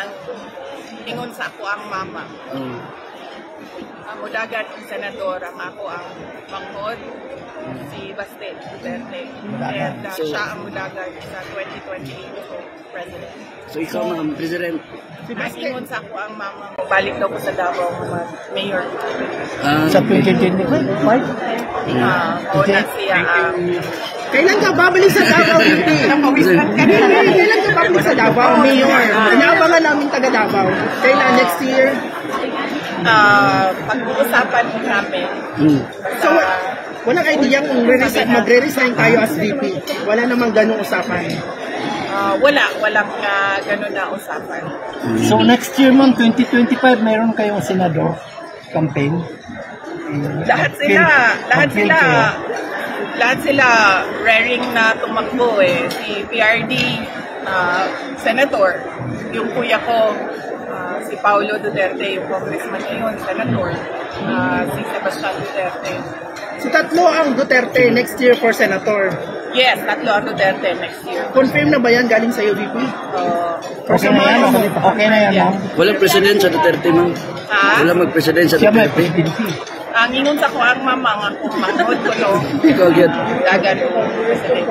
ang ingon sa ako ang mama. Ang mudagan ang senador, ang ako ang manghod, si Baste Duterte. And siya ang mudagan sa 2028 president. So ikaw mga president? Ang ingon sa ako ang mama, balik daw ko sa Davao mga mayor. Sa 2025? O na siya ang... Kailan ka babalik sa Davao? Kailan ka babalik sa Davao, Mayor? Inaabangan namin taga Davao. Kailan next year? Pag-uusapan namin. So, walang idea kung magre-resign tayo as VP. Wala namang ganong usapan. Walang gano'n na usapan. So next year ma'am, 2025, mayroon kayong senador campaign? Lahat sila raring na tumakbo eh. Si PRD, senator. Yung kuya ko, si Paulo Duterte, yung congressman ngayon, senator. Si Sebastian Duterte. So tatlo ang Duterte next year for senator. Yes, tatlo ang Duterte next year. Confirm na ba yan galing sa'yo, VP? Okay na yan, okay na yan ma'am. Walang president sa Duterte, ma'am. Walang mag-president sa Siya may Duterte. presidency. Ang ingon sa ko ang mama, ang akong manghod ko, Ikaw, Gid. dagan ko president.